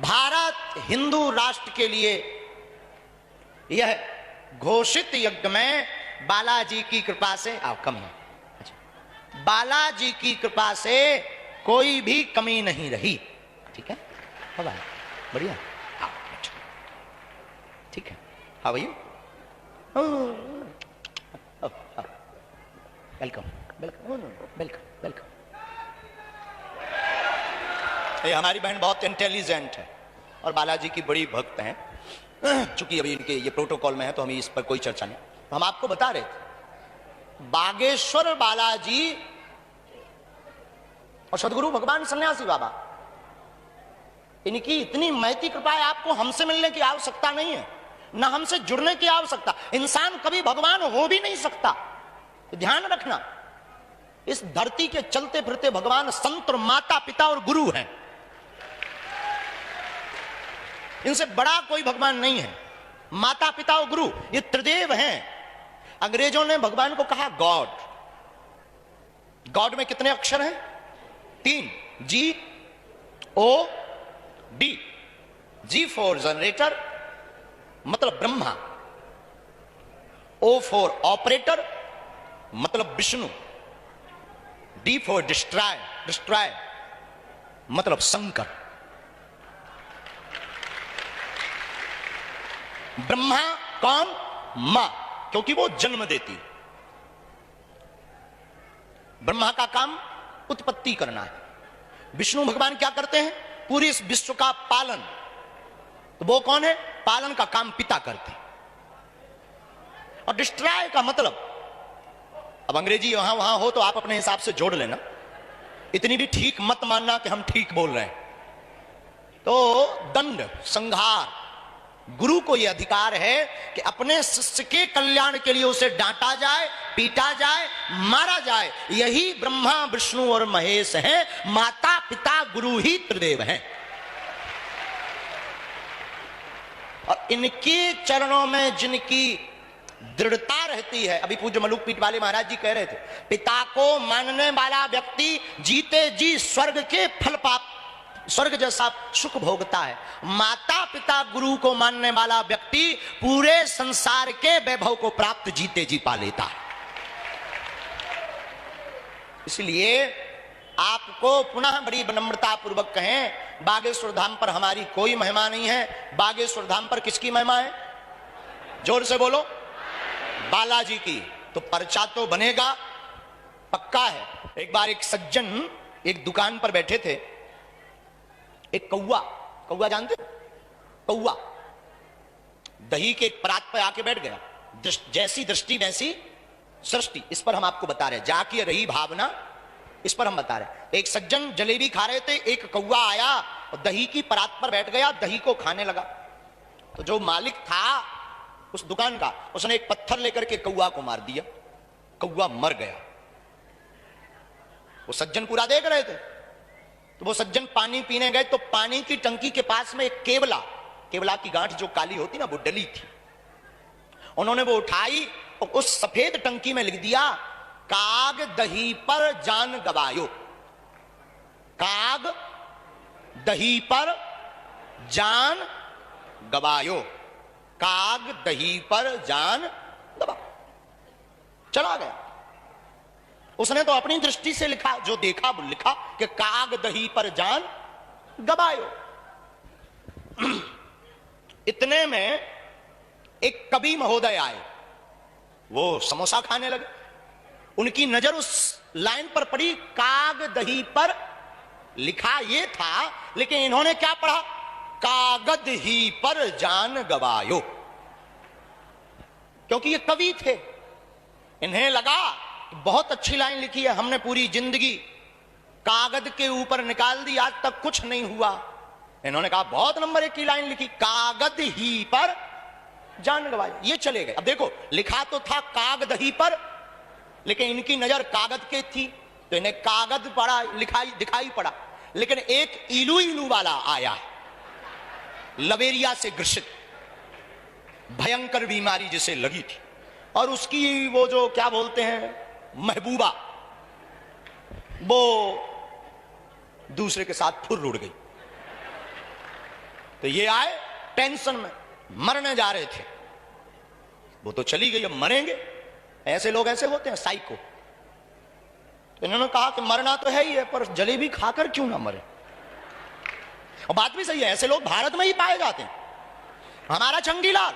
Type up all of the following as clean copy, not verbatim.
भारत हिंदू राष्ट्र के लिए यह घोषित यज्ञ में बालाजी की कृपा से कम है। अच्छा, बालाजी की कृपा से कोई भी कमी नहीं रही। ठीक है, बढ़िया, ठीक है। How are you? Welcome welcome welcome welcome. ये हमारी बहन बहुत इंटेलिजेंट है और बालाजी की बड़ी भक्त हैं। चूंकि अभी इनके ये प्रोटोकॉल में है तो हमें इस पर कोई चर्चा नहीं। तो हम आपको बता रहे थे बागेश्वर बालाजी और सदगुरु भगवान सन्यासी बाबा, इनकी इतनी महती कृपा है, आपको हमसे मिलने की आवश्यकता नहीं है, ना हमसे जुड़ने की आवश्यकता। इंसान कभी भगवान हो भी नहीं सकता, तो ध्यान रखना। इस धरती के चलते फिरते भगवान संत और माता पिता और गुरु हैं। इनसे बड़ा कोई भगवान नहीं है। माता पिता और गुरु ये त्रिदेव हैं। अंग्रेजों ने भगवान को कहा गॉड। गॉड में कितने अक्षर हैं? 3, G-O-D। G फॉर जनरेटर मतलब ब्रह्मा, O फॉर ऑपरेटर मतलब विष्णु, D फॉर डिस्ट्रॉय मतलब शंकर। ब्रह्मा कौन? मां, क्योंकि वो जन्म देती। ब्रह्मा का काम उत्पत्ति करना है। विष्णु भगवान क्या करते हैं? पूरी इस विश्व का पालन। तो वो कौन है? पालन का काम पिता करते हैं। और डिस्ट्रॉय का मतलब, अब अंग्रेजी वहां वहां हो तो आप अपने हिसाब से जोड़ लेना, इतनी भी ठीक मत मानना कि हम ठीक बोल रहे हैं। तो दंड, संहार। गुरु को यह अधिकार है कि अपने शिष्य के कल्याण के लिए उसे डांटा जाए, पीटा जाए, मारा जाए। यही ब्रह्मा विष्णु और महेश हैं। माता पिता गुरु ही त्रिदेव हैं। और इनके चरणों में जिनकी दृढ़ता रहती है, अभी पूज्य मलुक पीठ वाले महाराज जी कह रहे थे, पिता को मानने वाला व्यक्ति जीते जी स्वर्ग के फल पाप, स्वर्ग जैसा सुख भोगता है। माता पिता गुरु को मानने वाला व्यक्ति पूरे संसार के वैभव को प्राप्त जीते जी पा लेता है। इसलिए आपको पुनः बड़ी विनम्रता पूर्वक कहें, बागेश्वर धाम पर हमारी कोई महिमा नहीं है। बागेश्वर धाम पर किसकी महिमा है? जोर से बोलो। बालाजी की। तो पर्चा तो बनेगा, पक्का है। एक बार एक सज्जन एक दुकान पर बैठे थे। एक कौवा जानते? कौवा दही के एक परात पर आके बैठ गया। जैसी दृष्टि वैसी सृष्टि, इस पर हम आपको बता रहे हैं। जाके रही भावना, इस पर हम बता रहे हैं। एक सज्जन जलेबी खा रहे थे, एक कौवा आया और दही की परात पर बैठ गया, दही को खाने लगा। तो जो मालिक था उस दुकान का, उसने एक पत्थर लेकर के कौवा को मार दिया। कौवा मर गया। वो सज्जन पूरा देख रहे थे। तो वो सज्जन पानी पीने गए तो पानी की टंकी के पास में एक केवला की गांठ जो काली होती ना, वो डली थी। उन्होंने वो उठाई और उस सफेद टंकी में लिख दिया, काग दही पर जान गवायो। काग दही पर जान गवायो। काग दही पर जान गवा। चला गया। उसने तो अपनी दृष्टि से लिखा, जो देखा वो लिखा कि काग दही पर जान गवायो। इतने में एक कवि महोदय आए, वो समोसा खाने लगे। उनकी नजर उस लाइन पर पड़ी, काग दही पर लिखा ये था, लेकिन इन्होंने क्या पढ़ा? कागद ही पर जान गवायो। क्योंकि ये कवि थे, इन्हें लगा बहुत अच्छी लाइन लिखी है, हमने पूरी जिंदगी कागज के ऊपर निकाल दी, आज तक कुछ नहीं हुआ। इन्होंने कहा बहुत नंबर 1 की लाइन लिखी, कागज ही पर जान गवाई। ये चले गए। अब देखो, लिखा तो था काग दही पर, लेकिन इनकी नजर कागज के थी, तो इन्हें कागज पड़ा, दिखाई पड़ा। लेकिन एक इलू वाला आया, लवेरिया से ग्रसित, भयंकर बीमारी जिसे लगी थी, और उसकी वो जो क्या बोलते हैं महबूबा, वो दूसरे के साथ फुर्र उड़ गई। तो ये आए टेंशन में, मरने जा रहे थे, वो तो चली गई, अब मरेंगे। ऐसे लोग ऐसे होते हैं साइको। तो इन्होंने कहा कि मरना तो है ही है, पर जलेबी खाकर क्यों ना मरे। और बात भी सही है, ऐसे लोग भारत में ही पाए जाते हैं। हमारा चंगीलाल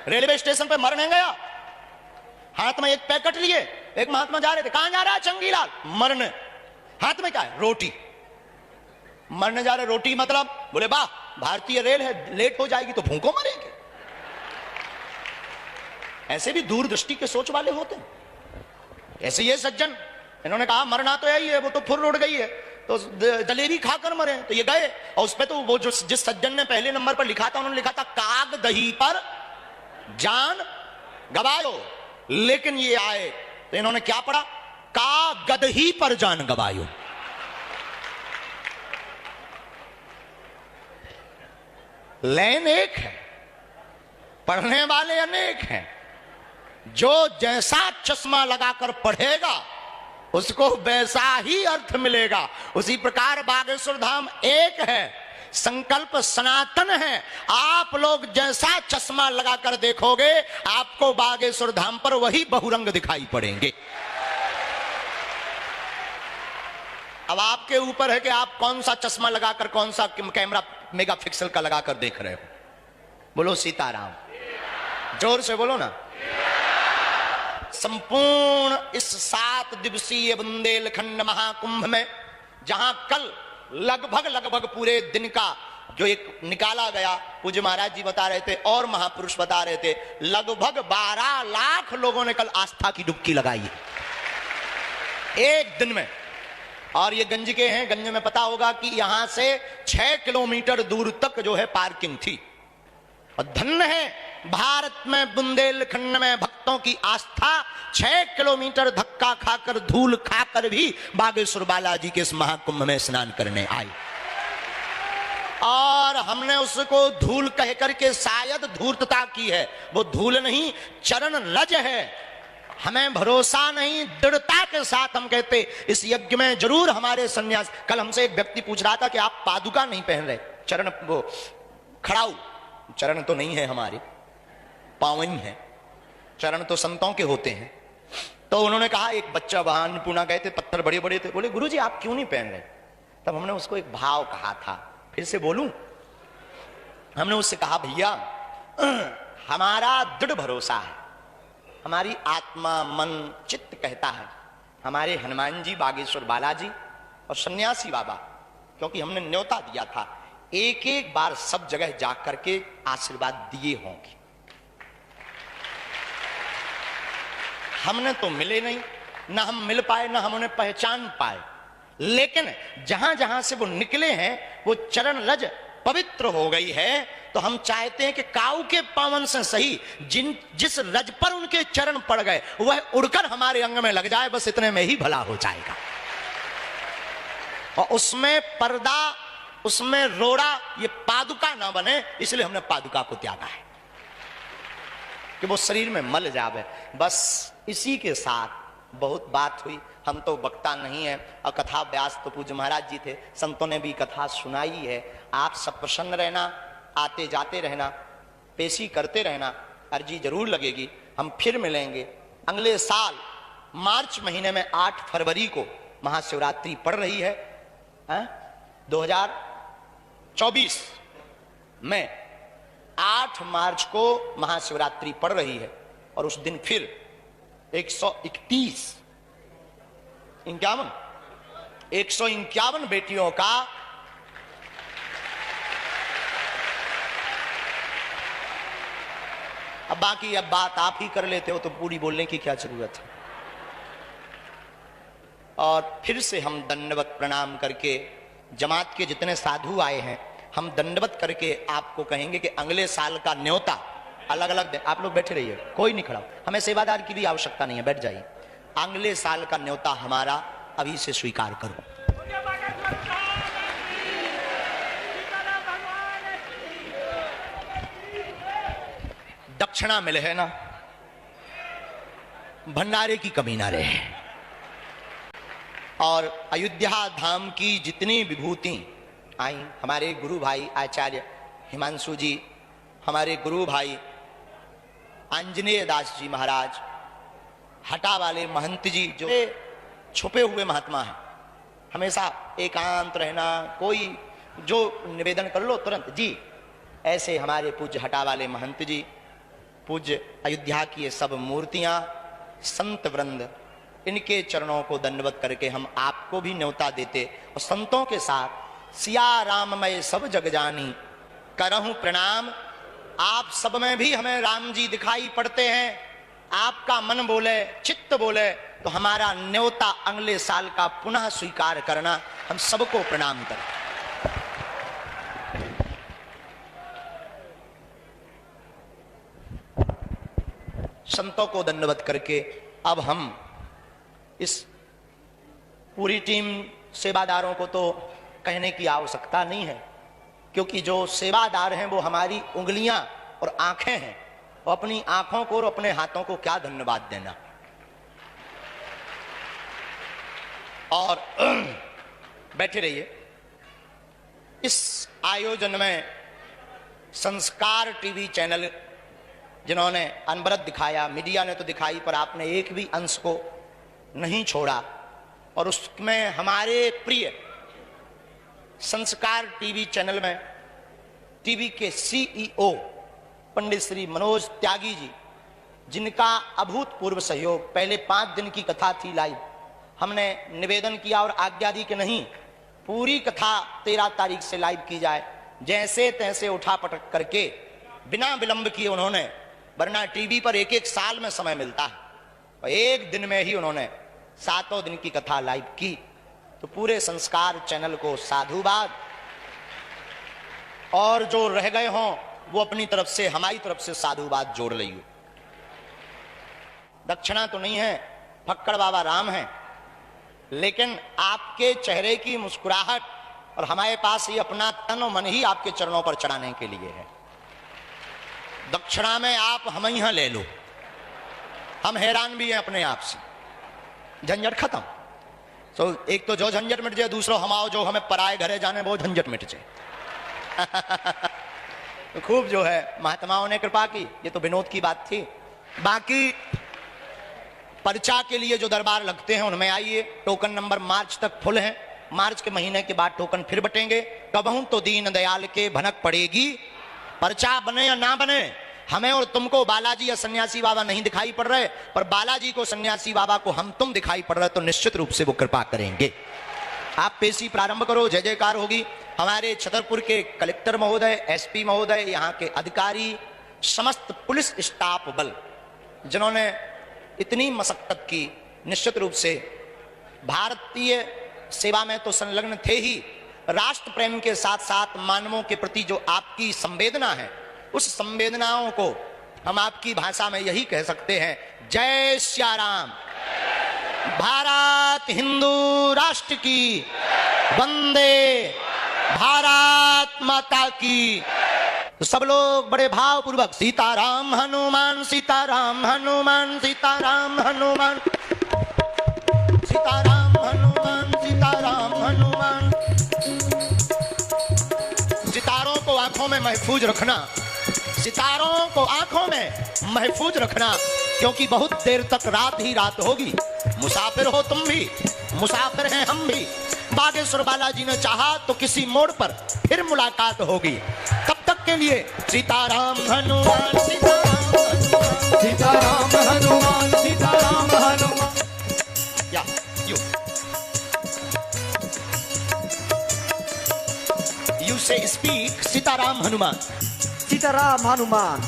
रेलवे स्टेशन पे मरने गया, हाथ में एक पैकेट लिए, एक महात्मा जा रहे थे, कहां जा रहा है चंगीलाल? मरने। हाथ में क्या है? रोटी। मरने जा रहे, रोटी मतलब? बोले वाह, भारतीय रेल है, लेट हो जाएगी तो भूखों मरेंगे। ऐसे भी दूरदृष्टि के सोच वाले होते हैं। ऐसे ये सज्जन, इन्होंने कहा मरना तो है ही है, वो तो फुर्र उड़ गई है, तो जलेबी खाकर मरे। तो ये गए, और उस पे तो वो जो जिस सज्जन ने पहले नंबर पर लिखा था, उन्होंने लिखा था काग दही पर जान गवायो। लेकिन ये आए तो इन्होंने क्या पढ़ा? का गदही पर जान गवायो। लाइन एक है, पढ़ने वाले अनेक हैं। जो जैसा चश्मा लगाकर पढ़ेगा उसको वैसा ही अर्थ मिलेगा। उसी प्रकार बागेश्वर धाम एक है, संकल्प सनातन है। आप लोग जैसा चश्मा लगाकर देखोगे, आपको बागेश्वर धाम पर वही बहुरंग दिखाई पड़ेंगे। अब आपके ऊपर है कि आप कौन सा चश्मा लगाकर, कौन सा कैमरा मेगापिक्सल का लगाकर देख रहे हो। बोलो सीताराम, जोर से बोलो ना। संपूर्ण इस 7 दिवसीय बुंदेलखंड महाकुंभ में, जहां कल लगभग पूरे दिन का जो एक निकाला गया, पूज्य महाराज जी बता रहे थे और महापुरुष बता रहे थे, लगभग 12 लाख लोगों ने कल आस्था की डुबकी लगाई एक दिन में। और ये गंज के हैं, गंज में पता होगा कि यहां से 6 किलोमीटर दूर तक जो है पार्किंग थी। और धन्य है भारत में बुंदेलखंड में भक्तों की आस्था। 6 किलोमीटर धक्का खाकर, धूल खाकर भी बागेश्वर बालाजी के इस महाकुंभ में स्नान करने आई। और हमने उसको धूल कह करके शायद धूर्तता की है, वो धूल नहीं, चरण लज है। हमें भरोसा नहीं, दृढ़ता के साथ हम कहते इस यज्ञ में जरूर हमारे सन्यास। कल हमसे एक व्यक्ति पूछ रहा था कि आप पादुका नहीं पहन रहे, चरण वो खड़ाऊ चरण तो नहीं है हमारे, पावन है, चरण तो संतों के होते हैं। तो उन्होंने कहा, एक बच्चा वहां अन्नपूर्णा गए थे, पत्थर बड़े बड़े थे, बोले गुरुजी आप क्यों नहीं पहन रहे? तब हमने उसको एक भाव कहा था, फिर से बोलूं। हमने उससे कहा, भैया हमारा दृढ़ भरोसा है, हमारी आत्मा मन चित्त कहता है, हमारे हनुमान जी, बागेश्वर बालाजी और सन्यासी बाबा, क्योंकि हमने न्योता दिया था, एक एक बार सब जगह जा करके आशीर्वाद दिए होंगे। हमने तो मिले नहीं, ना हम मिल पाए, ना हम उन्हें पहचान पाए, लेकिन जहां जहां से वो निकले हैं वो चरण लज पवित्र हो गई है। तो हम चाहते हैं कि काऊ के पावन से सही, जिस रज पर उनके चरण पड़ गए वह उड़कर हमारे अंग में लग जाए, बस इतने में ही भला हो जाएगा। और उसमें पर्दा, उसमें रोड़ा, ये पादुका ना बने, इसलिए हमने पादुका को त्यागा है कि वो शरीर में मल जावे। बस इसी के साथ बहुत बात हुई। हम तो वक्ता नहीं है, और कथा व्यास तो पूज्य महाराज जी थे, संतों ने भी कथा सुनाई है। आप सब प्रसन्न रहना, आते जाते रहना, पेशी करते रहना, अर्जी जरूर लगेगी। हम फिर मिलेंगे अगले साल मार्च महीने में 8 फरवरी को महाशिवरात्रि पड़ रही है 2024 में 8 मार्च को महाशिवरात्रि पड़ रही है। और उस दिन फिर 151 बेटियों का अब बाकी अब बात आप ही कर लेते हो तो पूरी बोलने की क्या जरूरत है। और फिर से हम दंडवत प्रणाम करके, जमात के जितने साधु आए हैं, हम दंडवत करके आपको कहेंगे कि अगले साल का न्योता अलग अलग। आप लोग बैठे रहिए, कोई नहीं खड़ा, हमें सेवादार की भी आवश्यकता नहीं है, बैठ जाइए। अगले साल का न्योता हमारा अभी से स्वीकार करो। दक्षिणा मिले है ना, भंडारे की कमी ना रहे। और अयोध्या धाम की जितनी विभूति आई, हमारे गुरु भाई आचार्य हिमांशु जी, हमारे गुरु भाई आंजनेय दास जी महाराज, हटा वाले महंत जी, जो छुपे हुए महात्मा हैं, हमेशा एकांत रहना, कोई जो निवेदन कर लो तुरंत जी, ऐसे हमारे पूज्य हटा वाले महंत जी, पूज्य अयोध्या की ये सब मूर्तियां, संत वृंद, इनके चरणों को दंडवत करके हम आपको भी न्योता देते और संतों के साथ सिया राम मैं सब जग जानी करहूं प्रणाम। आप सब में भी हमें राम जी दिखाई पड़ते हैं, आपका मन बोले, चित्त बोले तो हमारा न्योता अगले साल का पुनः स्वीकार करना, हम सबको प्रणाम करें। संतों को दंडवत करके अब हम इस पूरी टीम सेवादारों को तो कहने की आवश्यकता नहीं है, क्योंकि जो सेवादार हैं वो हमारी उंगलियां और आंखें हैं, और अपनी आंखों को और अपने हाथों को क्या धन्यवाद देना। और बैठे रहिए। इस आयोजन में संस्कार टीवी चैनल जिन्होंने अनवरत दिखाया, मीडिया ने तो दिखाई पर आपने एक भी अंश को नहीं छोड़ा, और उसमें हमारे प्रिय संस्कार टीवी चैनल में टीवी के सीईओ पंडित श्री मनोज त्यागी जी, जिनका अभूतपूर्व सहयोग, पहले 5 दिन की कथा थी लाइव, हमने निवेदन किया और आज्ञा दी कि नहीं, पूरी कथा 13 तारीख से लाइव की जाए। जैसे तैसे उठा पटक करके बिना विलंब किए उन्होंने, वरना टीवी पर एक एक साल में समय मिलता है, और एक दिन में ही उन्होंने 7 दिन की कथा लाइव की। तो पूरे संस्कार चैनल को साधुवाद, और जो रह गए हों वो अपनी तरफ से, हमारी तरफ से साधुवाद जोड़ लियो। दक्षिणा तो नहीं है, फक्कड़ बाबा राम हैं, लेकिन आपके चेहरे की मुस्कुराहट और हमारे पास ये अपना तन और मन ही आपके चरणों पर चढ़ाने के लिए है। दक्षिणा में आप हम यहां ले लो, हम हैरान भी हैं अपने आप से। झंझट खत्म। तो एक तो जो झंझट मिट जाए, दूसरा हम आओ जो हमें पराए घरे जाने वो झंझट मिट जाए। तो खूब जो है महात्माओं ने कृपा की, ये तो विनोद की बात थी। बाकी पर्चा के लिए जो दरबार लगते हैं उनमें आइए, टोकन नंबर मार्च तक फुल है, मार्च के महीने के बाद टोकन फिर बटेंगे। कबहू तो दीन दयाल के भनक पड़ेगी, पर्चा बने या ना बने, हमें और तुमको बालाजी या सन्यासी बाबा नहीं दिखाई पड़ रहे, पर बालाजी को, सन्यासी बाबा को हम तुम दिखाई पड़ रहे, तो निश्चित रूप से वो कृपा करेंगे। आप पेशी प्रारंभ करो, जय जयकार होगी। हमारे छतरपुर के कलेक्टर महोदय, एसपी महोदय, यहाँ के अधिकारी, समस्त पुलिस स्टाफ बल, जिन्होंने इतनी मशक्कत की, निश्चित रूप से भारतीय सेवा में तो संलग्न थे ही, राष्ट्र प्रेम के साथ साथ मानवों के प्रति जो आपकी संवेदना है, उस संवेदनाओं को हम आपकी भाषा में यही कह सकते हैं, जय श्या राम। भारत हिंदू राष्ट्र की, वंदे भारत माता की। तो सब लोग बड़े भावपूर्वक सीताराम हनुमान, सीताराम हनुमान, सीताराम हनुमान, सीताराम हनुमान, सीताराम हनुमान। सितारों को आंखों में महफूज रखना, सितारों को आंखों में महफूज रखना, क्योंकि बहुत देर तक रात ही रात होगी। मुसाफिर हो तुम भी, मुसाफिर हैं हम भी। बागेश्वर बालाजी ने चाहा तो किसी मोड़ पर फिर मुलाकात होगी। तब तक के लिए सीताराम हनुमान, सीताराम हनुमान, सीताराम हनुमान, सीताराम हनुमान। या यू से स्पीक सीताराम हनुमान, सीताराम हनुमान,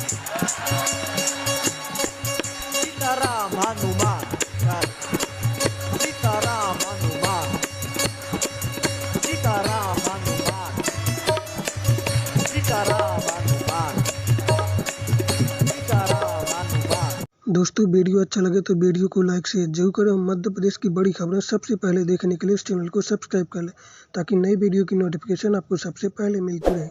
सीताराम हनुमान, सीताराम हनुमान, सीताराम हनुमान, सीताराम हनुमान, सीताराम हनुमान। दोस्तों वीडियो अच्छा लगे तो वीडियो को लाइक शेयर जरूर करें और मध्य प्रदेश की बड़ी खबरें सबसे पहले देखने के लिए इस चैनल को सब्सक्राइब कर लें, ताकि नई वीडियो की नोटिफिकेशन आपको सबसे पहले मिलती रहे।